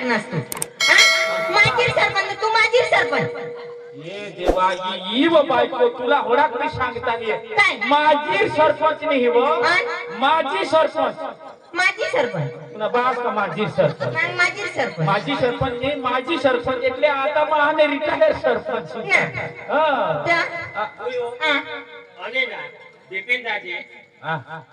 लागणार तू माझी सरपंच तू माझी सरपंच ये देवा ईव बायको तुला होडाक मी सांगतानी काय? माझी सरपंच नाही हो माझी सरपंच माझी सरपंच ना बास का माझी सरपंच नाही माझी सरपंच माझी सरपंच नाही माझी सरपंच એટલે आता माने रिटायर सरपंच हां त्या અને ના બિપિન દાજી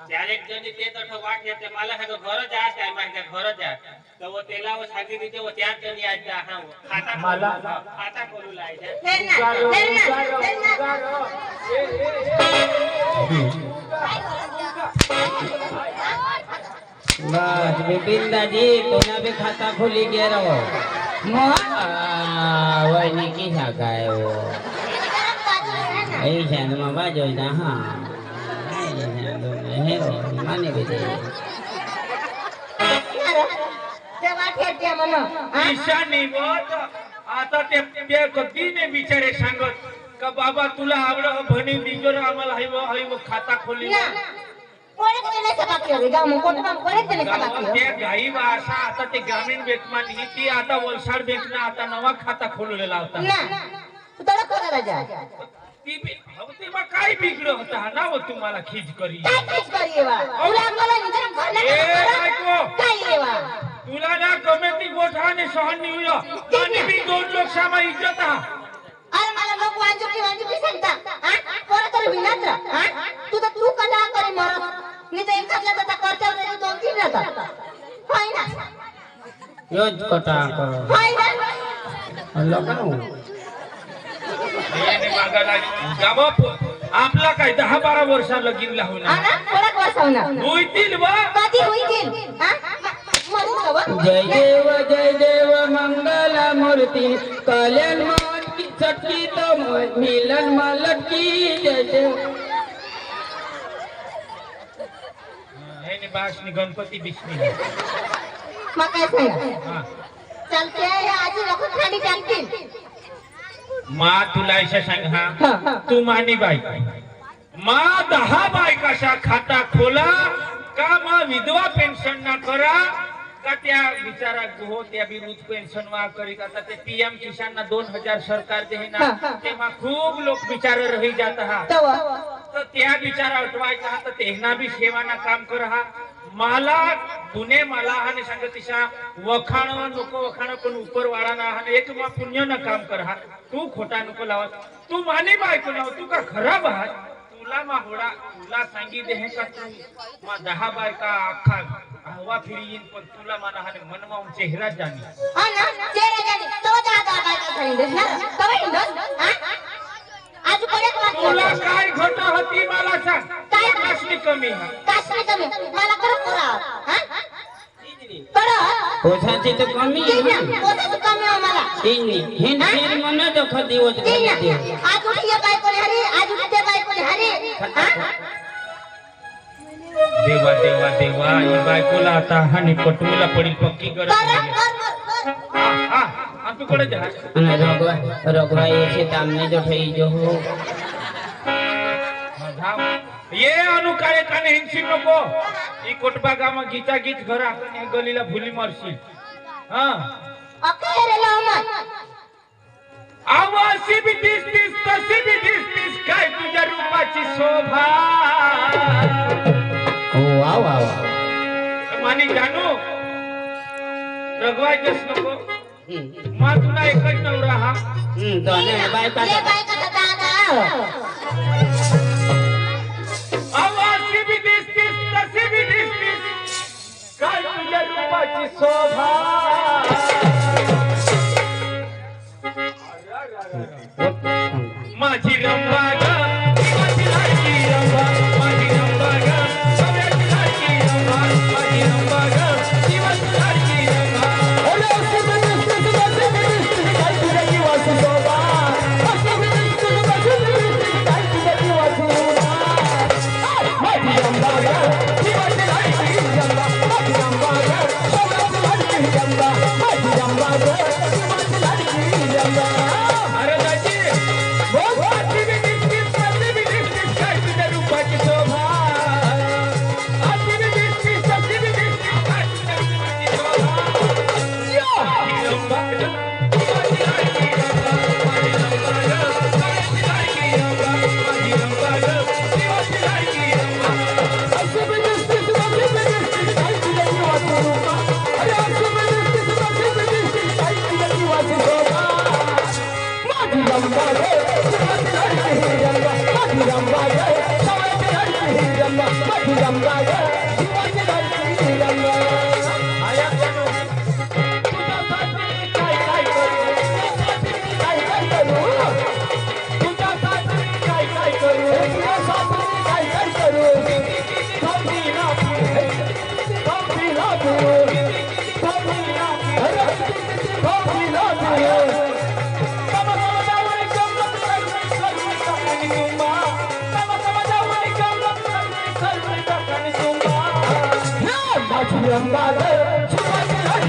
ક્યારેક જણી તે તો વાટ છે તે માલા સાગર ઘર જ આ ટાઈમ માં ઘર જ આ તો વો તેલાવો સાગી દીધે વો ત્યાં જણી આ જા હા ખાતા માલા ખાતા ખોલું લાય છે बस विपिन दादी तोना भी खाता खोली गया रहो वही की शाखा है वो यही शायद मामा जो ना हाँ है वो माने भी दे ते वाट त्या म्हणा ईशा नाही होत आता ते कधी ने बिचारे सांगत का बाबा तुला आवड भणी बिजोर आम्हाला हाय खाता खोली कोणी कोणी सभा केली गाव मग कोणी कोणी त्याने सभा केली ते गाई भाषा आता ते ग्रामीण बँकमा नाही ती आता वलसाड बँकना आता नवा खाता खोललेला होता ना तू तडक कोणा राजा ती तेव्हा काय बिघड होता ना व तुम्हाला खिज करी काय खिच करी वा तुला मला निधन करणार काय रे वा तुला ना कमेटी गोठाने सहन नाही होय आणि मी 2 लोकसभा इज्जत हा अरे मला लोक वांजू सांगता परत तर विनाच हा तू कदा करे मर मी तर एकातला तर करता रे 2-3 राहतात होय ना योज कटा करो होय ना अल्लाह करो येणे मागायला जबाब आपला काय 10-12 वर्ष लगीन लावून हा ना कोणाक वासवणार होईतील वा कधी होईल हा म्हणू जय देव मंगल मूर्ति कल्याण मन की चटकी तो मिलन मलक की जय देव हे ने बासनी गणपती बिस्नी मग काय सांग हां चलते हे आजी लोक खाली टाकतील मा तुला ऐसा सांग हा तू मानी बाई मा 10 बायकाशा खाता खोला का मा विधवा पेन्शन ना करा का त्या बिचारा हो त्या विरुद्ध पेन्शन वा करी आता ते पीएम किसान ना 2000 सरकार दे ना तेव्हा खूप लोक बिचारे रही जात हा तर त्या बिचारा अटवायचा तर तेहना भी सेवाना काम कर हा मला दुने मला आणि सांगतिशा वखाण नको वखाण पण उपर वाळा ना आणि एक मा पुण्य ना काम कर हा तू खोटा नको लावत तू माने बायको ना तू का खराब आहात तुला मा होडा तुला सांगी दे हे का तू मा 10 बायका अख्खा हवा फिरीन पण तुला मला हाने मनमाऊन चेहरा जाणी हा ना चेहरा जाणी तो 10 बायका सांगितलं ना तो हिंदोस हा आज कोणी तुला काय घट होती मला सांग काय कासली कमी हा कासली कमी मला कर पुरा हा कर पोसाची तो कमी पोसाची कमी हो मला तीनी हिंद शेर मन तो खदी होत नाही आज उठिया बायको ने हरी आज उठते बायको ने हरी हा देवा देवा देवा ही बायकोला आता हानी पटवूला पडी पक्की कर हा तू कडे जा અને રગવા એ છે તમને જો થઈ જો ये अनुकाळे काने हिंसी नको ई कोटबा गामा गीता गीत घर आपण गलीला भुली मारशी हा अकेरे लावमत आवासी बी दिसतीस तशी बी दिसतीस काय तुझ्या रूपाची शोभा वा वा वा मानी जानू रगवायचंच नको मा तुला एकच नवरा हा તો ને બાયકા ये बायका दादा आवासी बी दिसतीस तशी बी दिसतीस काय तुझ्या रूपाची शोभा माझी रंबा ग माझी लाडकी रंबा माझी रंबा ग सगळ्याची लाडकी रंबा माझी रंबा ग जीवाची लाडकी रंबा ओले काय तुझ्या जीवाची शोभा माझी रंबा ग जीवाची लाडकी रंबा माझी रंबा ग सगळ्याची लाडकी रंबा माझी रंबा ग जीवाची लाडकी रंबा अरे दाजी बहुत बाती भी दिसती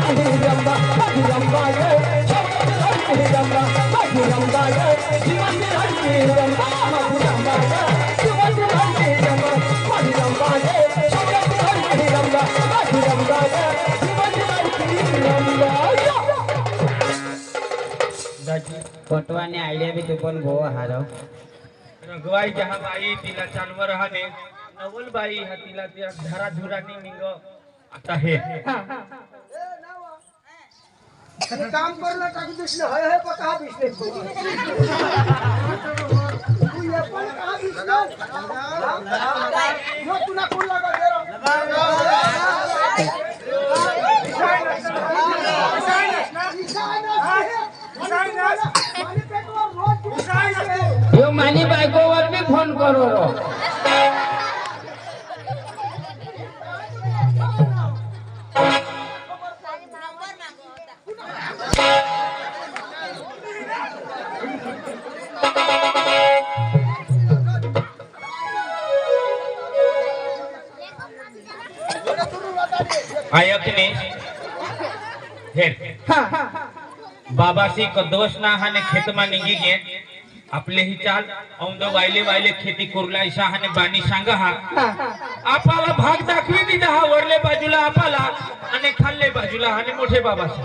माझी रंबा गे शौर्याची राणी रंबा माझी रंबा गे शिवाची राणी रंबा माझी रंबा गे शिवाची राणी रंबा माझी रंबा गे शौर्याची राणी रंबा माझी रंबा गे शिवाची राणी रंबा फोटवाने आयडिया भी तू पण गोवा हारव रघवाई जहाबाई तिला चालवर राहणे नवलबाई हा तिला त्या धराधुरानी निघ आता हे काम करला टाकू दिसलं हय हय पण का दिसले तू ये पण का दिसलं यो तुला कोण लागा दे यो मानी बायकोवर मी फोन करू रो आयकने हे बाबासी कदवसना हाने खेतमा निघी गे आपले ही चाल औंद वायले वायले खेती कुरला ईशा हाने बानी सांगा हा आपाला भाग दाखवी दिला हा वरले बाजूला आपाला आणि खाल्ले बाजूला हाने मोठे बाबासी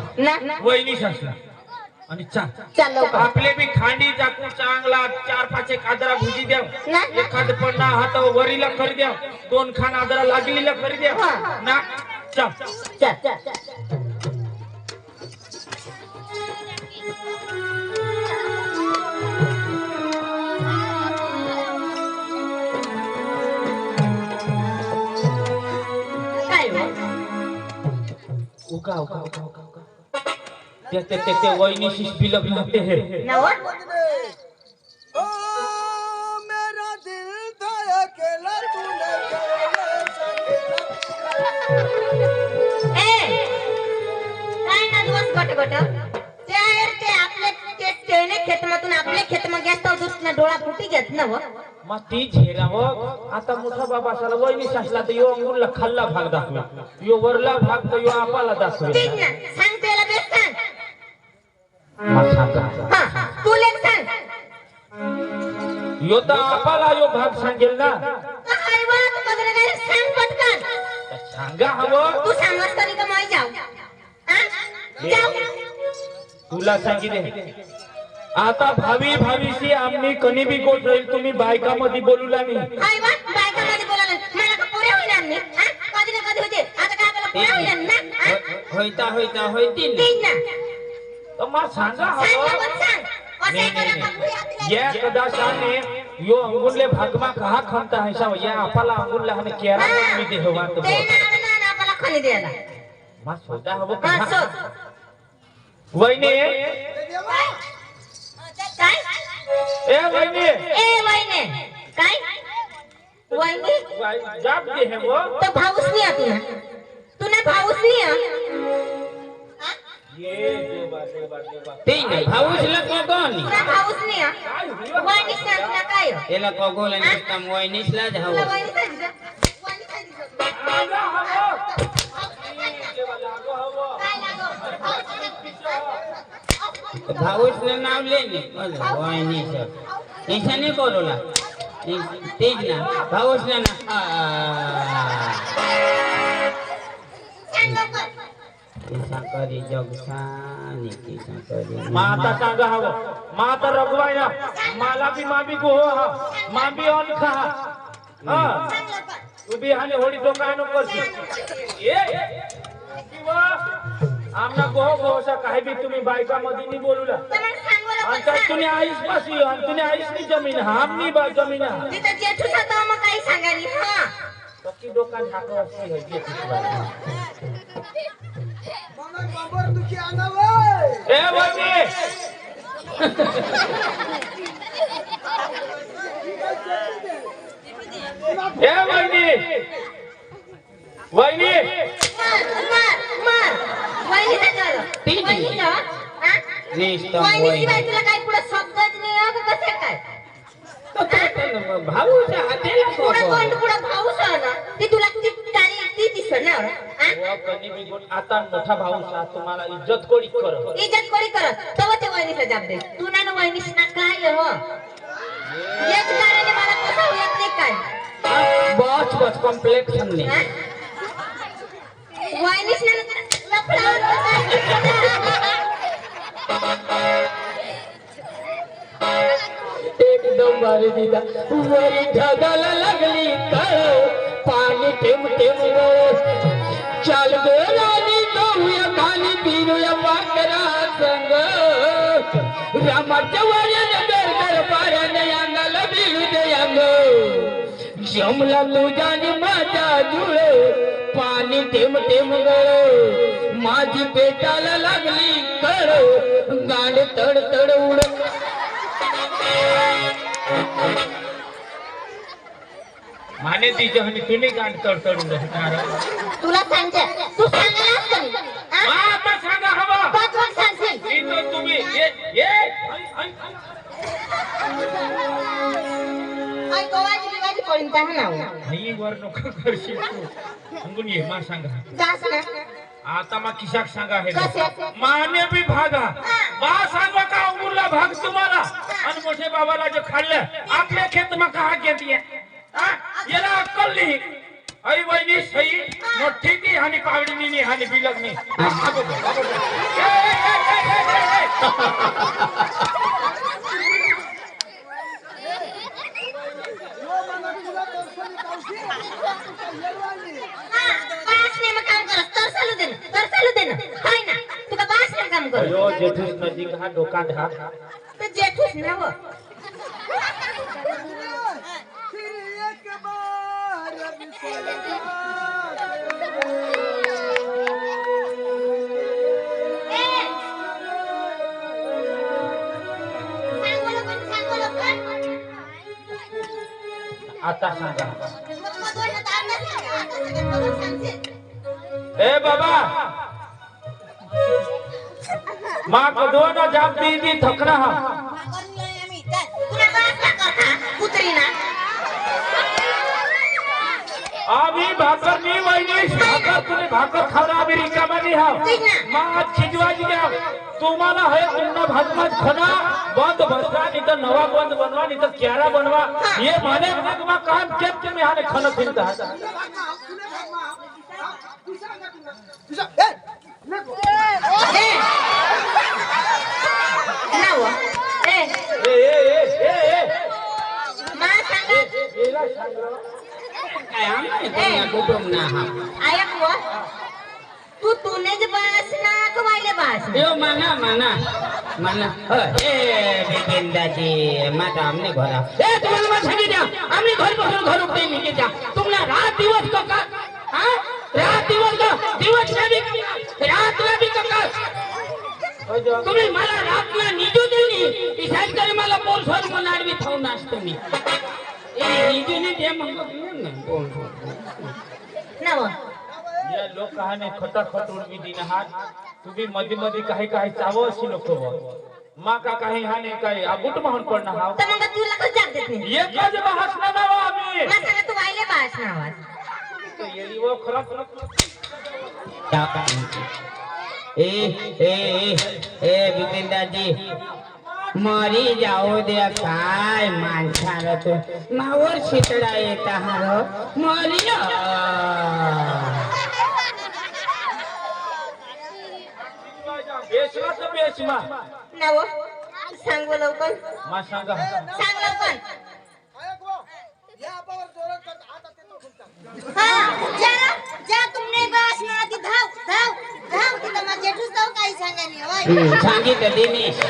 वहिनी सासला आणि चाल आपले बी खांडी चाकू चांगला 4-5 आदरा भुजी द्या एखाद पन्ना हात वरीला करी द्या 2 खान आदरा लागलीला करी द्या ना चल उका ते वहिनी शिष्पी लग्न होते हे ओ मेरा दिल था अकेला तूने काय ना दिवस गट ते आपले तेने खेतमातून आपल्या खेतमा गेसता दुसना डोळा फुटी घेत ना मग ती झेराव आता मोठा बाबा साला वहिनी सासला तर यो अंगुरला खाल्ला भाग दाखवे यो वरला भाग तर यो आपाला दाखवे ठीक ना सांग त्याला बेस सांग तू लेख सांग यो तर आपाला यो भाग सांगेल ना अरे वा तू बदल काय सांग पटकन सांगा हवं तू सांगस तरी का मैं जाऊ जाऊ तुला सांगितले आता भावीशी आम्ही कणी बी गोट राहील तुम्ही बायकामध्ये बोलू लागली आई वा बायकामध्ये बोलायला मला का पुरे होईना मी कधी ना कधी होते आता काय आपल्याला पुरे होईना ना होईता होईती ठीक ना तर मग सांगा सांग हवं पण सांग असं करा का पुरे आपल्याला या कदाशाने यो अंगुरले भागमा कहा खमता है साव या आपाला अंगुरले हने केरा मी दे हवा तो ते ना आपल्याला खणी द्यायला मग सोदा हवं हा कहा सोड वहिनी काय ए वहिनी काय वहिनी जाप दे है वो तो भाऊस नाही तू ना भाऊस नाही ये देवा ते नाही भाऊसला कोकोनी तुला भाऊस नाही वहिनी सांग ना काय एला कोकोला निस्ता मोयनीसला जाऊ तुला वहिनी सांगितलं आगा हवं देवा लागो हवं काय लागो भाऊसला नाव लेने मोयनीस ऐसा नहीं बोलोला तेज ना भाऊसला ना ऐसा करी जगसानी ऐसा करी माता सांगा हवं माता रघवाया मला बी मामी गो हा मामी ऑन खा हा तू बी हाने होडी तो काय नको करशी ए किवा आमना गोसा काही बी तुम्ही बायका मध्ये नाही बोलूला आणि तुम्ही आईस पासी आणि तुम्ही आईस नी जमीन आमनी बा जमीन तिथं जेठू साता मग काही सांगाली हा पक्की दुकान ठाकव असती है जे मला बाबर दुखी आणावे ए वहिनी ए वहिनी वहिनी मार वहिनी सांगाल वहिनी ना निस्ता वहिनी शिवाय तुला काही पुढे शब्दच नाही का कसं काय भाऊच्या हातेला पुढे कोको कोण पुढे भाऊस आहे ना ती तुला ती तारी ती दिसणार ना कधी बी गोट आता मोठा भाऊ सा तुम्हाला इज्जत कोणी कर इज्जत कोणी करत तव ते वहिनीला जाब दे तू ना वहिनीस ना काय हो याच कारणे मला पोसावं येत नाही काय बस बस कॉम्प्लेक्स हमने हा? वहिनीस ना लफडा एकदम भारी दिला वरी ढगाला लागली कळ पाणी थेंब थेंब गळ चाल ग राणी जाऊया खाली फिरूया पाकरा संग रामाच्या वाऱ्यानं दर पाऱ्यानं अंगाला भिडू दे अंग जमला तुझ्याने माझ्या जुळ पाणी थेंब थेंब गळ माझी पेटाला लागली कळ गाड तड तड उड माने तिच्या आणि तुम्ही गाण तडतडून राहणार तुला सांगते तू सांगायलाच कमी हा? आता सांगा हवा पाच वाजता सांगशील इथं तुम्ही ये आई गोवाची बिवाची पडून त्या नाव नाही वर नको करशील तू सांगून ये मा सांगा जास ना आता मा किशाक सांगा हे कसे? माने बी भागा बा सांगा का अंगुरला भाग तुम्हाला आणि मोठे बाबाला जे खाल्लं आपल्या खेत मा कहा घेतीये याला अक्कल नाही आई वहिनी सई मोठी ती आणि पावडीनी नी आणि बिलग नी बासने मग काम करस तर चालू दे ना हाय ना तुका बासने काम कर अयो जेठूस नजीक हा डोका ढा तर जेठूस ना वो आता सांगा ए बाबा माँ को दो ना जाप दी थी थकना हा आम्ही भाकर मी वहिनी भाकर तुम्ही भाकर खावला आम्ही रिकामा नाही हा माँ शिजवाजी घ्या तुम्हाला हे पुन्हा भाजमात खना बंद बसवा नाही तर नवा बंद बनवा नाही तर क्यारा बनवा हे माने मग काम केत तुम्ही हाने खन फिरता काय आम्ही त्यांना कुटुंब ना हा तू तूने जे बास ना कवायले बास यो माना ए बिपिनदाजी माता हमने घरा ए तुम्हाला मत सांगी द्या आम्ही घर बसून घर उठते निघे द्या तुम्हाला रात दिवस का हा रात दिवस का दिवस ना भी रात ना भी का तुम्ही मला रात ना निजू देनी इसाई करे मला पोलसर मनाडवी थाऊ नाच तुम्ही ए निजू ने दे मग ना वो या लोक कहाणे खटाखट उडवी दिन हात तुम्ही मध्ये मध्ये काही काही चावं अशी लोक मा का काही हाने काही आगुट म्हणून पडणार हाव तर मग तुला कसं जाग देत नाही एकच भाषण नाव आम्ही मला सांगा तू वायले बास ना आवाज येरी वो खरं ए बिपिनदाजी मरी जाऊ द्या काय माणसाला तू मावर शितडा येत हार मरी बेसला तर बेसमा ना वो सांग वो लवकर मा सांगा सांग लवकर हाँ जा तुमने बास ना आती धाव की तमा जेठूस जाऊ काही सांगा नाही होय सांगितलं दिनेश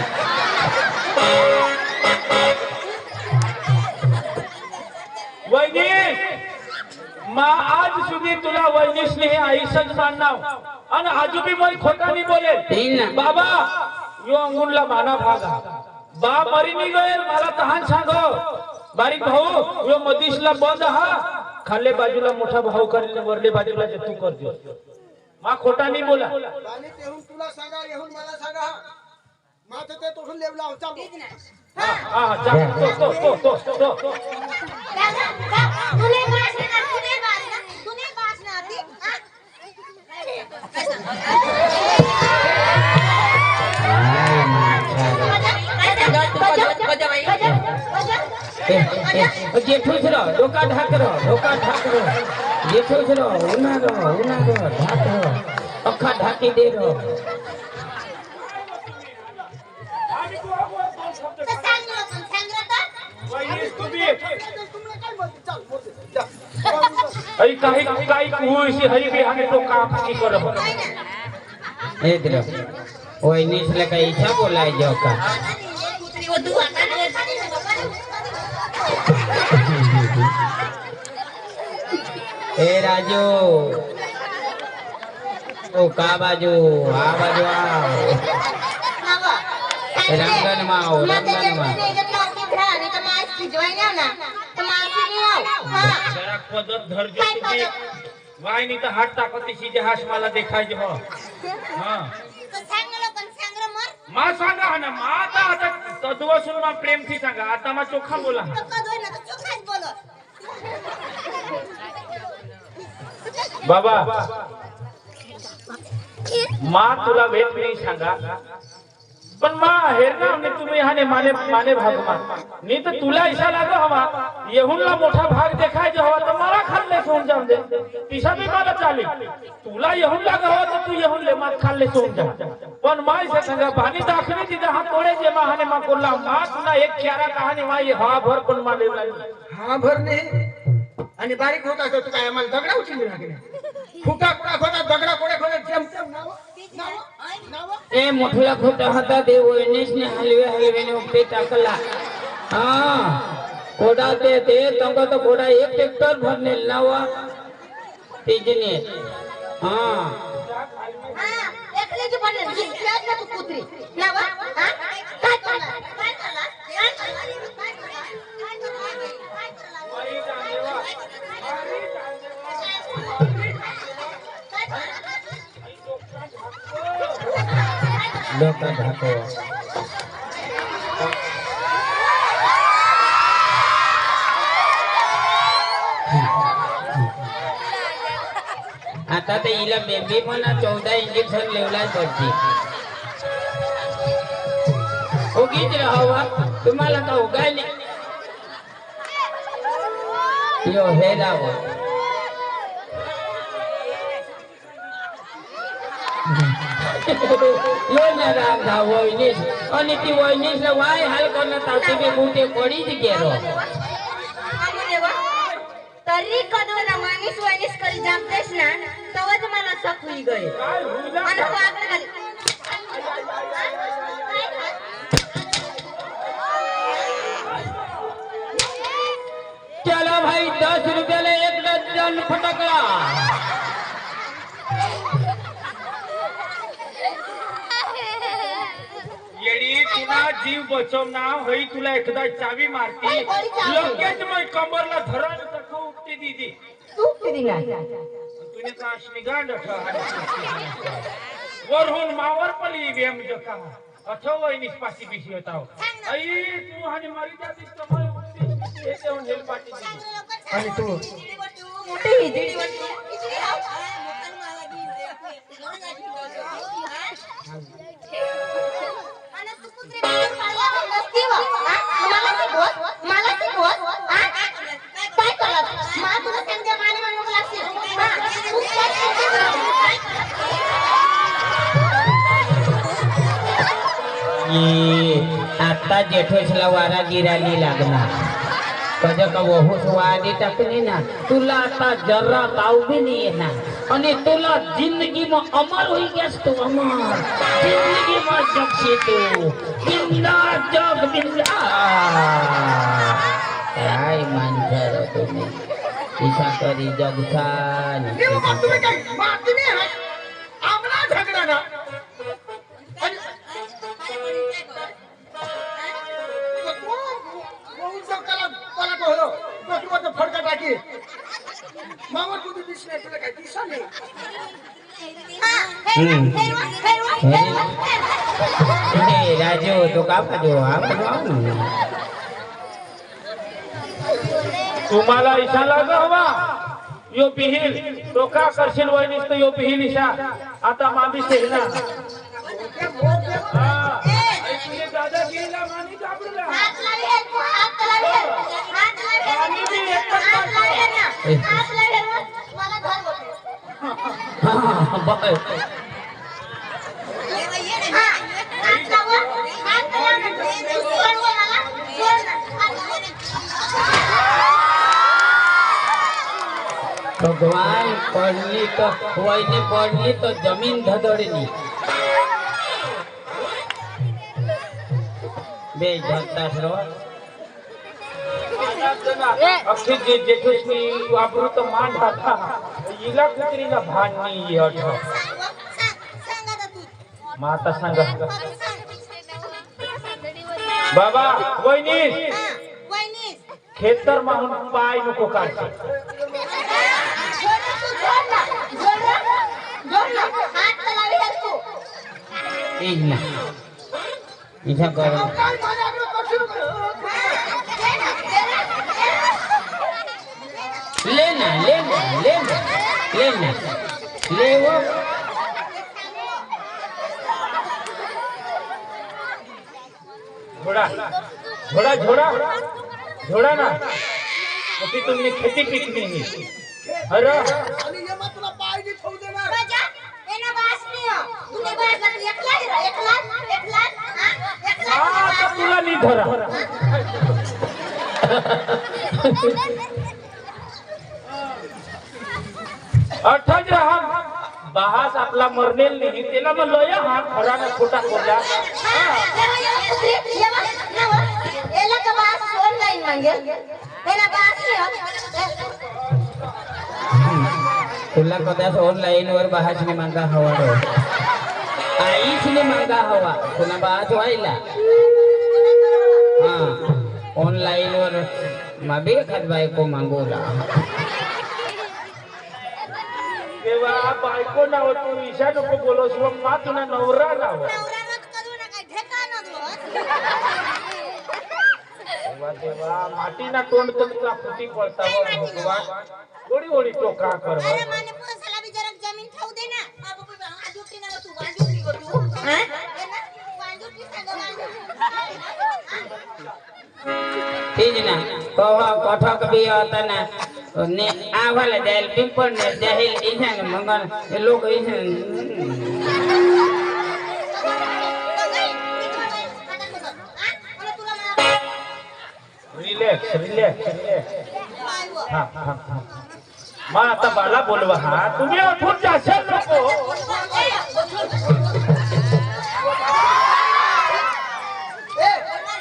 वहिनी मा आज सुधी तुला वहिनीस ने आईसच माननाव आणि आजू बी मला खोटा नाही बोले बाबा यो अंगुनला माना भागा बा मरी नाही गए मला तहान सांगो बारीक भाऊ यो मदीशला बंद हा खाल्ले बाजूला मोठा भाऊ करेल वरले बाजूला जे तू कर दियो मा खोटा नाही बोला आणि तेहून तुला सांगा येहून मला सांगा मात्र ते तोडून लेवला होता हा जा तो तूने बास ना तूने बास ना आती जेठूच रो डोका ढाक रो जेठूच रो उना रो ढाक रो अखा ढाकी दे रो तर सांग ना पण, सांग ना तर. वहिनीच तुम्ही तुम्हाला काय म्हणते? चल, बोल दे. जा. हई काही कुशी हई भी हमें तो काम की करो काय ना? ए दिलो ओय निसले का इच्छा बोलाय जो का कुत्री वो तू आता नाही ए राजू ओ का बाजू आ बाजू रंगन माओ रंगन माओ जरा पदत धर जो तुम्ही वाय नाही तर हात टाकतीशी जहाज मला देखायचे हो हां मा सांगा ना मा आता तत्वसून मा प्रेम थी सांगा आता मा चोखा बोला बाबा मा तुला वेट नाही सांगा पण मा हेरना हमने तुम्ही हाने माने भाग मा नहीं तो तुला ऐसा लागो हवा येहुनला मोठा भाग देखाय जो हवा तो मला खाल्ले सोन जाऊन दे तिसा भी मला चाले तुला येहुन लागो हवा तो तू येहुन ले मा खाल्ले सोन जा पण मा ऐसा सांगा भानी दाखने तिथे हा तोडे जे मा हाने मा कोल्ला मा तुला एक क्यारा कहाणी मा ये हा भर पण मा देवला हा भर नाही आणि बारीक होता तो काय आम्हाला दगडा उचलली लागले फुटा कुडा खोदा दगडा कोडे खोदे चमचम नाव ए मोठला खोटा होता ते ओयनेस ने हलवे ने उपे टाकला हां कोडा ते तंग तो कोडा एक ट्रॅक्टर भरने लावा तीजने हां डोका ढाको आता ते इला बेबी पण 14 इंजेक्शन लेवलाय पडची उगीच राहावा तुम्हाला का उगाय नाही यो हे दाव यो ना राम धा वयनीस आणि ती वयनीस वाय हाल करणं तावती बी मोठे पडीच गेलो तरी कदवला माणूस वाणीस करी जमतेस ना तवच मला सख होई गए आणि तो आकडे खाली चलो भाई 10 रुपयाला एक डझन फटाकड़ा येडी तुला जीव बचवणार होई तुला एकदा चावी मारती लगेच मग कमरला धरण तक उपटी दीदी तू किती ना तुने काश निगांड वरून मावर पली बेम जका अथवा निस्पासी बिशी होताव आई तू हाने मारी जातीस तर मैं उपटी येते होऊन हेल पाटी आणि तू मोठी हिजडी आता जेठोसला वारा गिराली लागणार कजं का वहूस वारी टाकली ना तुला आता जरा ताव भी नहीं येणार आणि तुला जिंदगी में अमर होई गयास तू अमर जिंदगी में जगशी तू बिंदा जग बिंदा काय मानकर तुम्ही ईशा करी जगसान देव मग तुम्ही काय मारती नाही आहे आमला झगडा ना फडका टाकी मामा तू दिसले तुला काय दिसा नाही राजू तो का पाजो तुम्हाला इशा लाग हवा यो पिहिल तो का करशील वहिनीस तर यो पिहिल ईशा आता मामी सेना तुझे दादा गेला मामी काबरूला हात लावी हे तू, हात लावी हे. हात लावी हे. मामी बी एकच हात लावी हे ना. हात लावी हे ना. मला घर बोलते. हा, हात लावा. हात लावा ना. सोड गो मला. सोड ना. भगवान पडली तो वहिनी पडली तो जमीन धडधडली बे झगता सर्व अक्षय जे जेठुसनी वापरू तर मान टाका हिला कुत्रीला भान नाही अठ सांग आता तू. माता सांगा बाबा वहिनी हा, वहिनीस. खेतर माहून पाय नको काढते जोड ना तू, जोड ना. जोड ना. जोड ना. हात लावी हे तू. तेज ना इथं कर काय माझ्या आकडे पक्षी लेना लेना लेना लेना ले वो झोडा झोडा झोडा झोडा ना अशी तुमने खेती पिकनी ही अरे आणि ये मग तुला पाय नी ठेवू देणार बजा एना बास नाही हो. तुने बास लागली एकला रे, एकला. हा, एकला. आता तुला नी धरा अर्थात हा बहास आपला मरनेल नाही त्याला मग लोया हा खराना खोटा खोला एला का बास ऑनलाइन मांगे एना बास नहीं हो. तुला कदाच ऑनलाईन वर बहाचने मागा हवा रो आईचने मागा हवा तुला बहाच व्हायला हा ऑनलाईन वर माबे खात बायको मागवला तेव्हा बायको नाव तू ईशा नको बोलोस मग मा तुला नवरा नाव नवरा मत करू नका, ढेका न दो. तेव्हा तेव्हा मातीना तोंड तर तुला फुटी पडता भगवान थोडी थोडी टोका कर अरे माने पोसाला भी जरा जमीन ठेवू दे ना. बाबू वांजूटी ना तू, वांजूटी गो तू. हा? एना वांजूटी सांग तेज ना कहा कठक भी होता ना ने आवाला जाईल पिंपळ ने जाईल इथं मग लोक इथं रिलॅक्स रिलॅक्स हा हा हा मग आता बाला बोलवा हा तुम्ही उठून जाशाल नको ए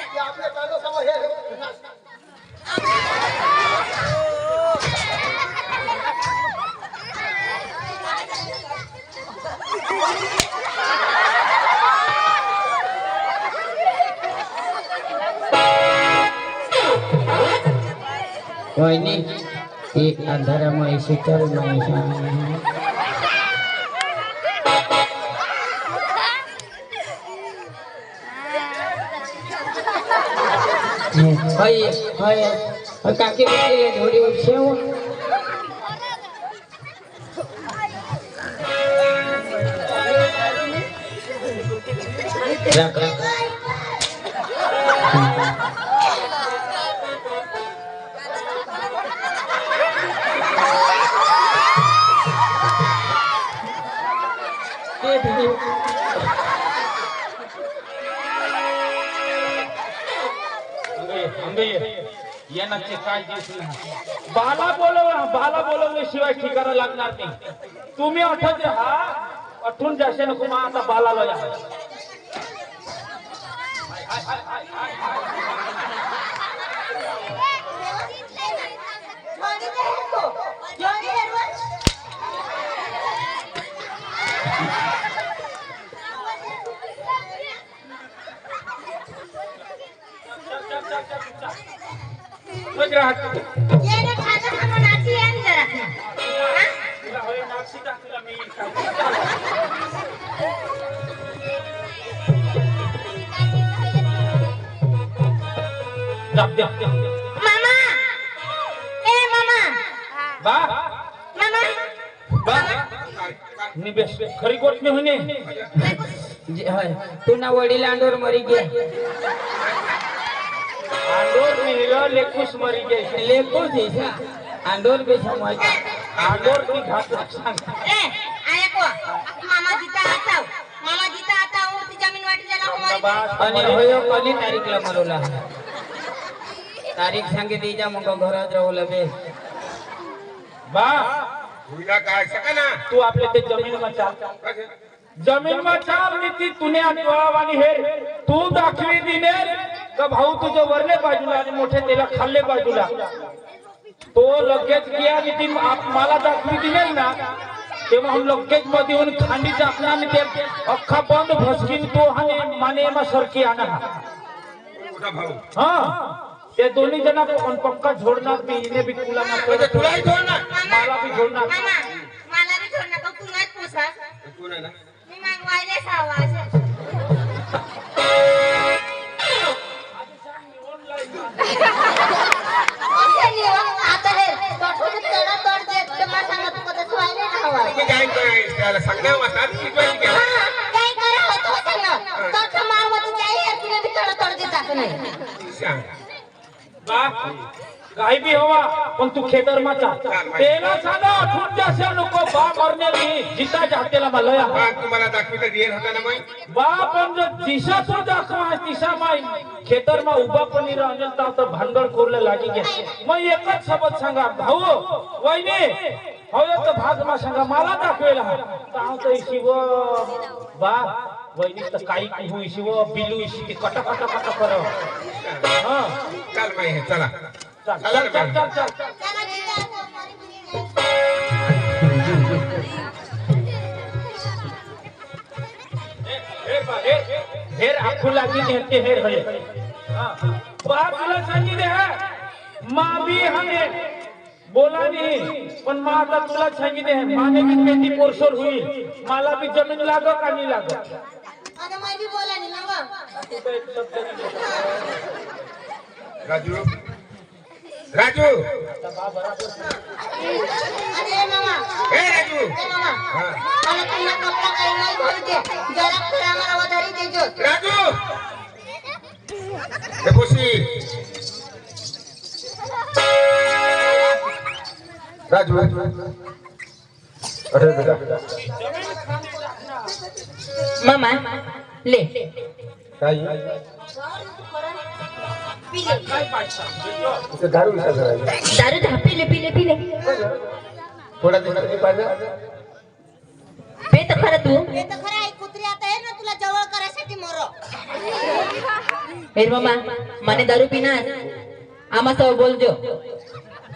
ते आपल्या कागद समोर हे वहिनी एक अंधारामुळे शीतल महिषा हाय हाय काकी बसली थोडी शेव रख रख येण्याचे काय दिवस नाही बाला बोलवल्याशिवाय ठिकाणा लागणार नाही तुम्ही अठत राहा अठून जाशे नको मग आता बालाला या येने खाना खाना नाची आहे जरा. मामा ए मामा बा निबेस खरी गोट में होने तुना वडील अंडोर मरी गे आंडोर में हिरो लेकुस मरी गई लेको जैसा अंडोर पे समाज आंडोर की घाट सांग ए आया को मामा जीता आता हूँ ती जमीन वाटी जला हमारी आणि होयो कोणी तारीखला मरवला तारीख सांगे दीजा मग घरात राहू बे बा हुईला काय सका तू आपले ते जमीन में चाल जमीन में चाल नीती तुने आणि हे तू दाखवी दिने का भाऊ तुझ्या वरले बाजूला आणि मोठे त्याला खाल्ले बाजूला तो लगेच किया नीती मला दाखवी दिने ना तेव्हा हम लगेच मध्ये येऊन खांडी टाकला आणि ते अख्खा बंद भसकीन तो आणि माने मा सरकी आणा हा ते दोन्ही जना पण पक्का झोडणार मी इने भी तुला ना तुलाही झोडणार मला भी झोडणार मामा मला भी छोड़ नका तू नाही पुसा तू ना मी मागवायले सावा आता हे तोडून तोडा तोड दे ते मला सांगा तू कधी स्वायले ना हवा मी काय त्याला सांगणार वाटणार की काय करा होतो सांगा तो मार मत जाई तुने भी तोड तोड देता नाही सांग बा काही भी हवा पण तू खेतर मा चा तेला सांगा ठूट जासे नको बा मरने मी जिता जातेला मलया पण तुम्हाला दाखविता दिल होता ना मग बा पण जो दिशा तो दाखवा दिशा माई खेतर मा उभा पण नाही राहिल तर भांडण कोरले लागी गे मग एकच शब्द सांगा भाऊ वहिनी हवे तर भाग मा सांगा मला दाखवेला ताव तो शिव बा वहिनी तर काही होई शिव बिलू इशी कटा कटा कटा कर हां चल माई चला चल चल चल चल हेर आखू लागी नेते हेर हले बाप तुला सांगितले है माँ भी हमें बोला नहीं पण माँ आता तुला सांगितले है माने की पेटी पोरसोर हुई मला भी जमीन लागो का नहीं लागो आता मैं भी बोला नहीं ना राजू राजू अरे मामा ए राजू ए मामा हां मला तुला कपडा काही नाही भरू दे जरा तर आम्हाला वधारी देजो राजू ए खुशी राजू अरे बेटा मामा ले काय पीले ते दारू विचार करायला दारू था पीले थोडा दिवस पाहिजे पे तो खरं तू पे तो खरं आहे कुत्री आता आहे ना तुला जवळ करायसाठी मरो मेरे मामा माने दारू पीना आमा सब बोलजो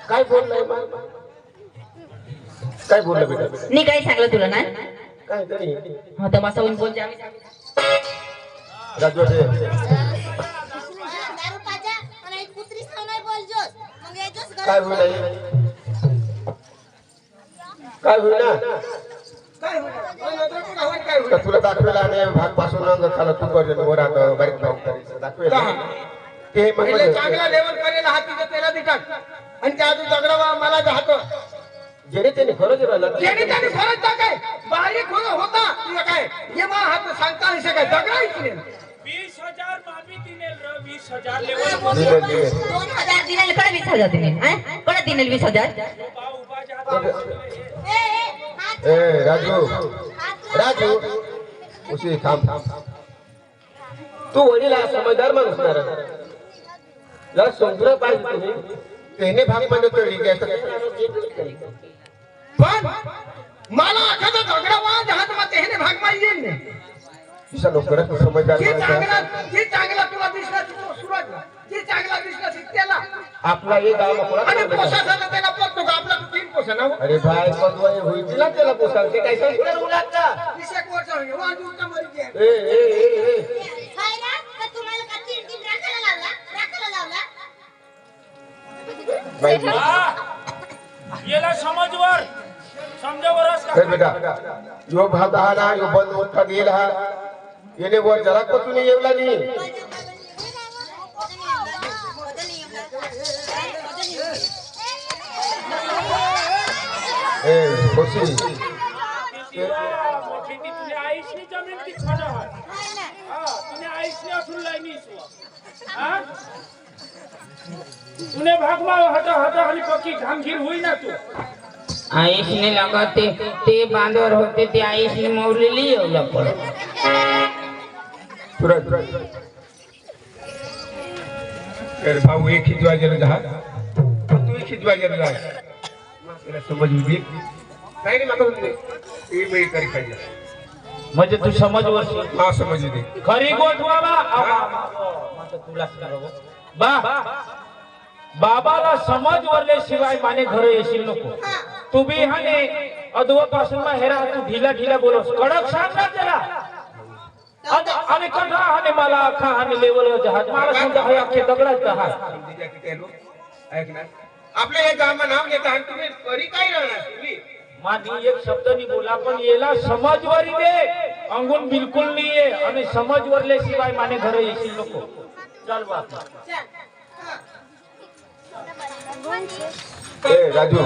काय बोललाय काय बोलला बेटा नी काय सांगलं तुला ना काय तरी हा तमाशा होऊन बोलते आम्ही राजू दारू पाजा आणि कुत्री साव नाही बोलजोस मग येजोस काय होईल काय होईल ना तुला दाखवेला आणि भाग पासून अंग खाला तू कर वर आता बारीक भाग करायचं दाखवेला ते म्हणजे चांगला लेवल करेला हातीचं तेला दिटाक आणि त्या आधी दगडा मला जातो जेणे त्याने खरंच राहिलं जेणे त्याने फरक काय बारीक होता तुला काय ये मा हात सांगता नाही काय दगडायची नाही 20,000 मामी दिनेल र 20,000 लेवल 2000 दिनेल कडे 20,000 दिनेल कडे दिनेल 20,000 उभा जात ए राजू राजू उशी थांब तू वडीला समजदार माणूस ना जरा समजलं पाहिजे तुम्ही त्याने भाग मध्ये तळली घ्यायचं पण मला एखादा दगडा वाज हात मा तेने भाग मा येईल नाही तुझ्या लोकरच समजदार जी माणूस चांगला तुला दिसला सुरुवातला जी चांगला दिसला त्याला आपला एक गाव आणि मोकळा पोसाचा त्याला पत्तो का आपला 3 पोसा ना अरे भाई पदवाई होईल ना त्याला पोसाल ते काय सांगितलं मुलांना 21 वर्ष होईल वाजूचा मरी गेला ए ए ए ए खायला का तुम्हाला का 3 राखायला लावला बाई येला समजवर समजावरच हे बेटा यो भात हा ना यो बंद होता गेला हा येणे वर जरा कोतून येवला नाही ए खुशी मोठी ती तुझ्या आईसनी जमीन ती खरं आहे हा तुझ्या आईसनी असून लाईनीस हा तुने भागवा हटा हटा आणि पक्की घामगीर होई ना तू आईशने लगा ते बांधवर होते ते आईशने मौलेली एवढं पड अरे भाऊ एक ही वाजेला जा तू एक ही वाजेला जा मला समज उभी काय नाही माका ही मी करी खायला म्हणजे तू समज वर्ष हा समज दे खरी गोठवाला तुला बा बाबाला समज वरल्याशिवाय माने घर येशील नको तू बी हाने अधवापासून हेरा तू ढिला ढिला बोलोस कडक सांग ना त्याला आणि कठा हाने मला अख्खा हाने लेवल जहाज मला समजा हे अख्खे दगडाच जहाज ऐक ना आपल्या हे गावाचं नाव घेता आणि तुम्ही करी काय राहणार तुम्ही मानी एक शब्द नाही बोला पण याला समजवरी दे अंगून बिलकुल नाही आहे आणि समज वरल्याशिवाय माने घर येशील नको चल बा ए राजू